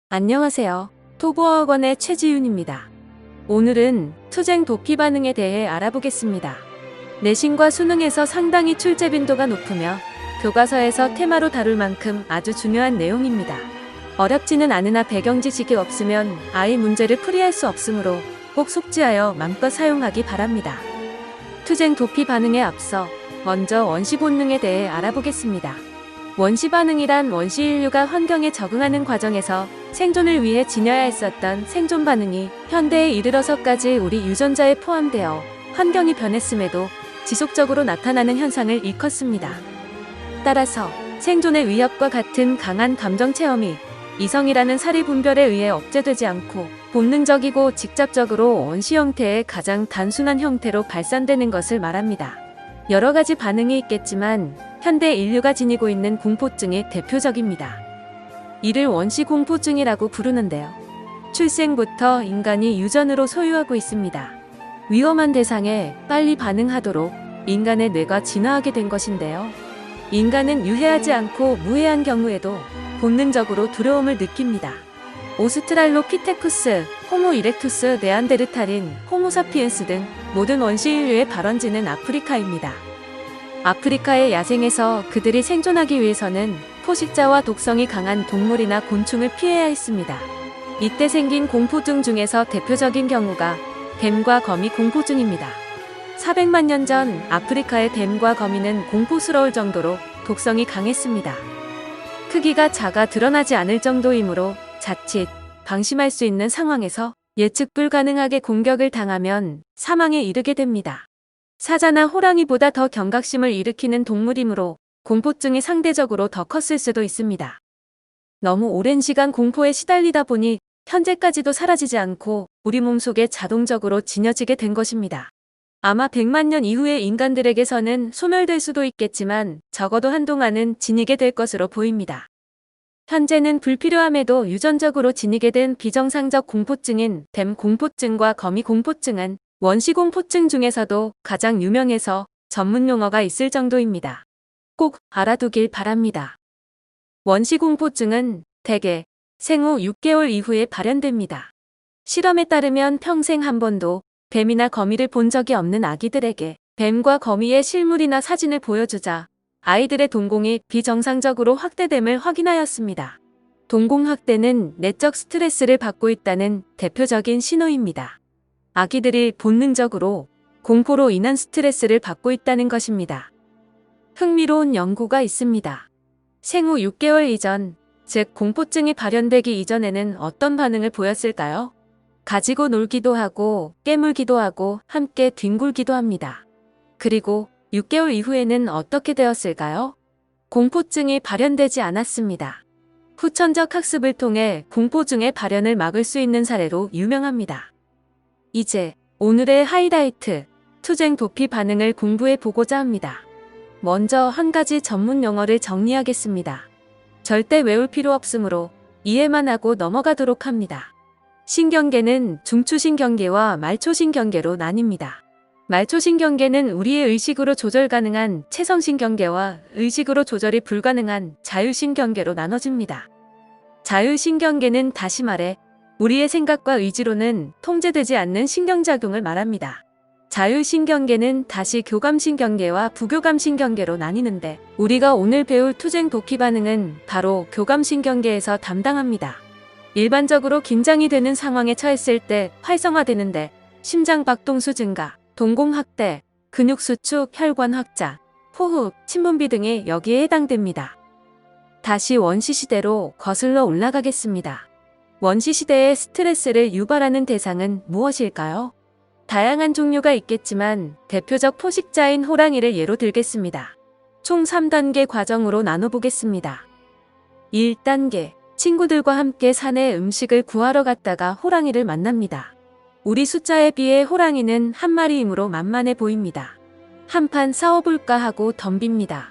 안녕하세요. 토보학원의 최지윤입니다. 오늘은 투쟁 도피 반응에 대해 알아보겠습니다. 내신과 수능에서 상당히 출제 빈도가 높으며 교과서에서 테마로 다룰 만큼 아주 중요한 내용입니다. 어렵지는 않으나 배경 지식이 없으면 아예 문제를 풀이할 수 없으므로 꼭 숙지하여 맘껏 사용하기 바랍니다. 투쟁 도피 반응에 앞서 먼저 원시 본능에 대해 알아보겠습니다. 원시 반응이란 원시 인류가 환경에 적응하는 과정에서 생존을 위해 지녀야 했었던 생존 반응이 현대에 이르러서까지 우리 유전자에 포함되어 환경이 변했음에도 지속적으로 나타나는 현상을 일컫습니다. 따라서 생존의 위협과 같은 강한 감정 체험이 이성이라는 사리 분별에 의해 억제되지 않고 본능적이고 직접적으로 원시 형태의 가장 단순한 형태로 발산되는 것을 말합니다. 여러 가지 반응이 있겠지만 현대 인류가 지니고 있는 공포증이 대표적입니다. 이를 원시 공포증이라고 부르는데요. 출생부터 인간이 유전으로 소유하고 있습니다. 위험한 대상에 빨리 반응하도록 인간의 뇌가 진화하게 된 것인데요. 인간은 유해하지 않고 무해한 경우에도 본능적으로 두려움을 느낍니다. 오스트랄로피테쿠스, 호모 이렉투스, 네안데르탈인, 호모사피엔스 등 모든 원시 인류의 발원지는 아프리카입니다. 아프리카의 야생에서 그들이 생존하기 위해서는 포식자와 독성이 강한 동물이나 곤충을 피해야 했습니다. 이때 생긴 공포증 중에서 대표적인 경우가 뱀과 거미 공포증입니다. 400만 년 전 아프리카의 뱀과 거미는 공포스러울 정도로 독성이 강했습니다. 크기가 작아 드러나지 않을 정도이므로 자칫 방심할 수 있는 상황에서 예측 불가능하게 공격을 당하면 사망에 이르게 됩니다. 사자나 호랑이보다 더 경각심을 일으키는 동물이므로 공포증이 상대적으로 더 컸을 수도 있습니다. 너무 오랜 시간 공포에 시달리다 보니 현재까지도 사라지지 않고 우리 몸속에 자동적으로 지녀지게 된 것입니다. 아마 100만 년 이후의 인간들에게서는 소멸될 수도 있겠지만 적어도 한동안은 지니게 될 것으로 보입니다. 현재는 불필요함에도 유전적으로 지니게 된 비정상적 공포증인 뱀 공포증과 거미 공포증은 원시 공포증 중에서도 가장 유명해서 전문 용어가 있을 정도입니다. 꼭 알아두길 바랍니다. 원시 공포증은 대개 생후 6개월 이후에 발현됩니다. 실험에 따르면 평생 한 번도 뱀이나 거미를 본 적이 없는 아기들에게 뱀과 거미의 실물이나 사진을 보여주자 아이들의 동공이 비정상적으로 확대됨을 확인하였습니다. 동공 확대는 내적 스트레스를 받고 있다는 대표적인 신호입니다. 아기들이 본능적으로 공포로 인한 스트레스를 받고 있다는 것입니다. 흥미로운 연구가 있습니다. 생후 6개월 이전, 즉 공포증이 발현되기 이전에는 어떤 반응을 보였을까요? 가지고 놀기도 하고 깨물기도 하고 함께 뒹굴기도 합니다. 그리고 6개월 이후에는 어떻게 되었을까요? 공포증이 발현되지 않았습니다. 후천적 학습을 통해 공포증의 발현을 막을 수 있는 사례로 유명합니다. 이제 오늘의 하이라이트, 투쟁 도피 반응을 공부해 보고자 합니다. 먼저 한 가지 전문 용어를 정리하겠습니다. 절대 외울 필요 없으므로 이해만 하고 넘어가도록 합니다. 신경계는 중추신경계와 말초신경계로 나뉩니다. 말초신경계는 우리의 의식으로 조절 가능한 체성신경계와 의식으로 조절이 불가능한 자율신경계로 나눠집니다. 자율신경계는 다시 말해 우리의 생각과 의지로는 통제되지 않는 신경작용을 말합니다. 자율신경계는 다시 교감신경계와 부교감신경계로 나뉘는데 우리가 오늘 배울 투쟁 도피 반응은 바로 교감신경계에서 담당합니다. 일반적으로 긴장이 되는 상황에 처했을 때 활성화되는데 심장박동수 증가, 동공 확대, 근육 수축, 혈관 확장, 호흡, 침분비 등이 여기에 해당됩니다. 다시 원시시대로 거슬러 올라가겠습니다. 원시시대의 스트레스를 유발하는 대상은 무엇일까요? 다양한 종류가 있겠지만 대표적 포식자인 호랑이를 예로 들겠습니다. 총 3단계 과정으로 나눠보겠습니다. 1단계, 친구들과 함께 산에 음식을 구하러 갔다가 호랑이를 만납니다. 우리 숫자에 비해 호랑이는 한 마리이므로 만만해 보입니다. 한판 싸워볼까 하고 덤빕니다.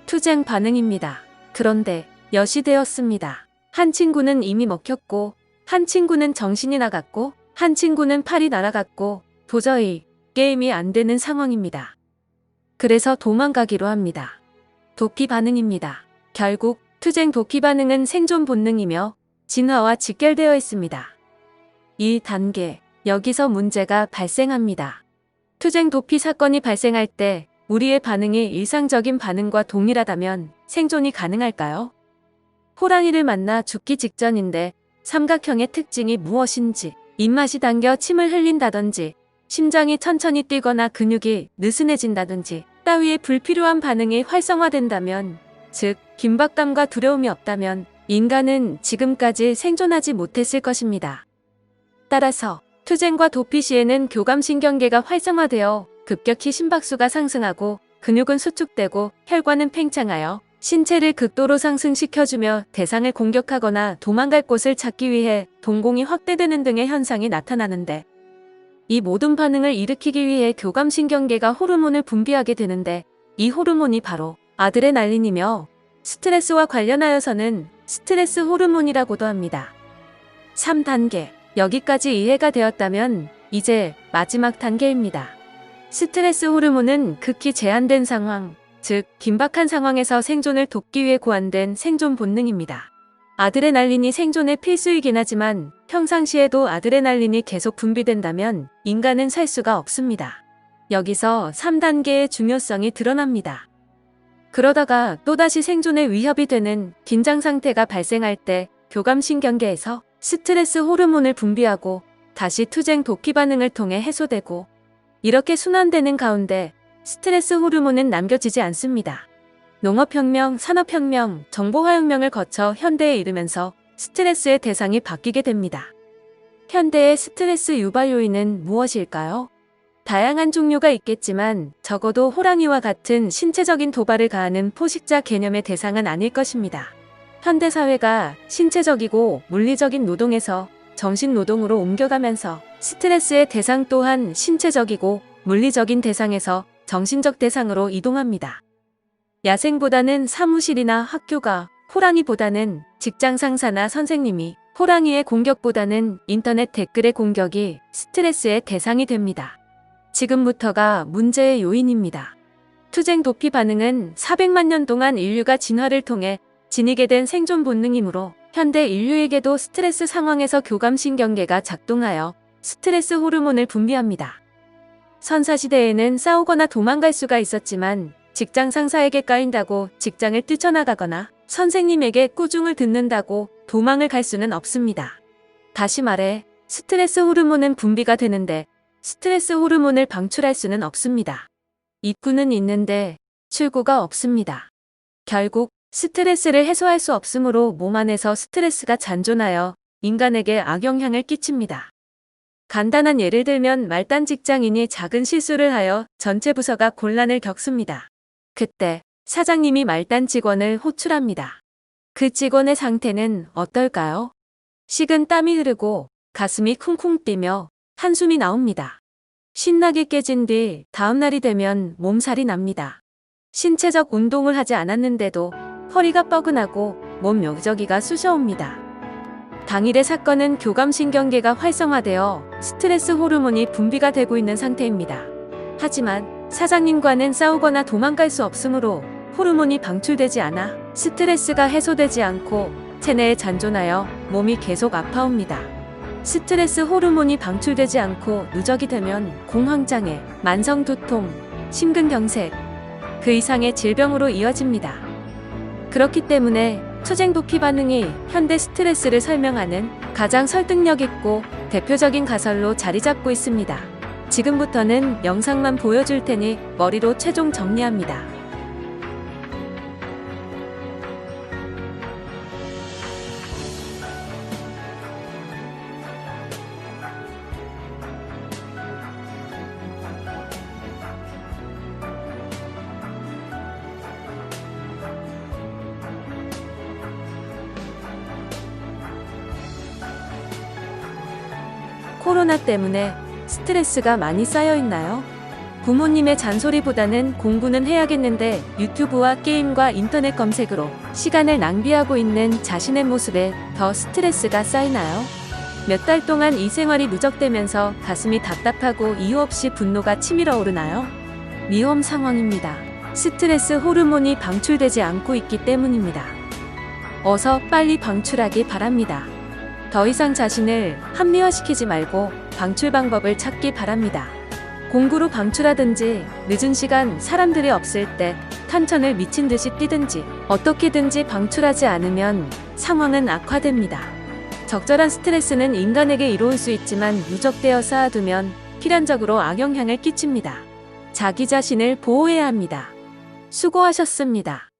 투쟁 반응입니다. 그런데 엿이 되었습니다. 한 친구는 이미 먹혔고, 한 친구는 정신이 나갔고, 한 친구는 팔이 날아갔고, 도저히 게임이 안 되는 상황입니다. 그래서 도망가기로 합니다. 도피 반응입니다. 결국 투쟁 도피 반응은 생존 본능이며 진화와 직결되어 있습니다. 1단계. 여기서 문제가 발생합니다. 투쟁 도피 사건이 발생할 때 우리의 반응이 일상적인 반응과 동일하다면 생존이 가능할까요? 호랑이를 만나 죽기 직전인데 삼각형의 특징이 무엇인지, 입맛이 당겨 침을 흘린다든지, 심장이 천천히 뛰거나 근육이 느슨해진다든지 따위의 불필요한 반응이 활성화된다면, 즉 긴박감과 두려움이 없다면 인간은 지금까지 생존하지 못했을 것입니다. 따라서 투쟁과 도피 시에는 교감신경계가 활성화되어 급격히 심박수가 상승하고 근육은 수축되고 혈관은 팽창하여 신체를 극도로 상승시켜주며 대상을 공격하거나 도망갈 곳을 찾기 위해 동공이 확대되는 등의 현상이 나타나는데, 이 모든 반응을 일으키기 위해 교감신경계가 호르몬을 분비하게 되는데, 이 호르몬이 바로 아드레날린이며 스트레스와 관련하여서는 스트레스 호르몬이라고도 합니다. 3단계. 여기까지 이해가 되었다면 이제 마지막 단계입니다. 스트레스 호르몬은 극히 제한된 상황, 즉 긴박한 상황에서 생존을 돕기 위해 고안된 생존 본능입니다. 아드레날린이 생존의 필수이긴 하지만 평상시에도 아드레날린이 계속 분비된다면 인간은 살 수가 없습니다. 여기서 3단계의 중요성이 드러납니다. 그러다가 또다시 생존에 위협이 되는 긴장 상태가 발생할 때 교감신경계에서 스트레스 호르몬을 분비하고 다시 투쟁 도피 반응을 통해 해소되고, 이렇게 순환되는 가운데 스트레스 호르몬은 남겨지지 않습니다. 농업혁명, 산업혁명, 정보화혁명을 거쳐 현대에 이르면서 스트레스의 대상이 바뀌게 됩니다. 현대의 스트레스 유발 요인은 무엇일까요? 다양한 종류가 있겠지만 적어도 호랑이와 같은 신체적인 도발을 가하는 포식자 개념의 대상은 아닐 것입니다. 현대사회가 신체적이고 물리적인 노동에서 정신노동으로 옮겨가면서 스트레스의 대상 또한 신체적이고 물리적인 대상에서 정신적 대상으로 이동합니다. 야생보다는 사무실이나 학교가, 호랑이보다는 직장 상사나 선생님이, 호랑이의 공격보다는 인터넷 댓글의 공격이 스트레스의 대상이 됩니다. 지금부터가 문제의 요인입니다. 투쟁 도피 반응은 400만 년 동안 인류가 진화를 통해 지니게 된 생존 본능이므로 현대 인류에게도 스트레스 상황에서 교감신경계가 작동하여 스트레스 호르몬을 분비합니다. 선사시대에는 싸우거나 도망갈 수가 있었지만 직장 상사에게 까인다고 직장을 뛰쳐나가거나 선생님에게 꾸중을 듣는다고 도망을 갈 수는 없습니다. 다시 말해 스트레스 호르몬은 분비가 되는데 스트레스 호르몬을 방출할 수는 없습니다. 입구는 있는데 출구가 없습니다. 결국 스트레스를 해소할 수 없으므로 몸 안에서 스트레스가 잔존하여 인간에게 악영향을 끼칩니다. 간단한 예를 들면 말단 직장인이 작은 실수를 하여 전체 부서가 곤란을 겪습니다. 그때 사장님이 말단 직원을 호출합니다. 그 직원의 상태는 어떨까요? 식은 땀이 흐르고 가슴이 쿵쿵 뛰며 한숨이 나옵니다. 신나게 깨진 뒤 다음날이 되면 몸살이 납니다. 신체적 운동을 하지 않았는데도 허리가 뻐근하고 몸 여기저기가 쑤셔옵니다. 당일의 사건은 교감신경계가 활성화되어 스트레스 호르몬이 분비가 되고 있는 상태입니다. 하지만 사장님과는 싸우거나 도망갈 수 없으므로 호르몬이 방출되지 않아 스트레스가 해소되지 않고 체내에 잔존하여 몸이 계속 아파옵니다. 스트레스 호르몬이 방출되지 않고 누적이 되면 공황장애, 만성두통, 심근경색, 그 이상의 질병으로 이어집니다. 그렇기 때문에 투쟁 도피 반응이 현대 스트레스를 설명하는 가장 설득력 있고 대표적인 가설로 자리 잡고 있습니다. 지금부터는 영상만 보여줄 테니 머리로 최종 정리합니다. 코로나 때문에 스트레스가 많이 쌓여 있나요? 부모님의 잔소리보다는 공부는 해야겠는데 유튜브와 게임과 인터넷 검색으로 시간을 낭비하고 있는 자신의 모습에 더 스트레스가 쌓이나요? 몇 달 동안 이 생활이 누적되면서 가슴이 답답하고 이유 없이 분노가 치밀어 오르나요? 위험 상황입니다. 스트레스 호르몬이 방출되지 않고 있기 때문입니다. 어서 빨리 방출하기 바랍니다. 더 이상 자신을 합리화시키지 말고 방출 방법을 찾기 바랍니다. 공구로 방출하든지 늦은 시간 사람들이 없을 때 탄천을 미친 듯이 뛰든지 어떻게든지 방출하지 않으면 상황은 악화됩니다. 적절한 스트레스는 인간에게 이로울 수 있지만 누적되어 쌓아두면 필연적으로 악영향을 끼칩니다. 자기 자신을 보호해야 합니다. 수고하셨습니다.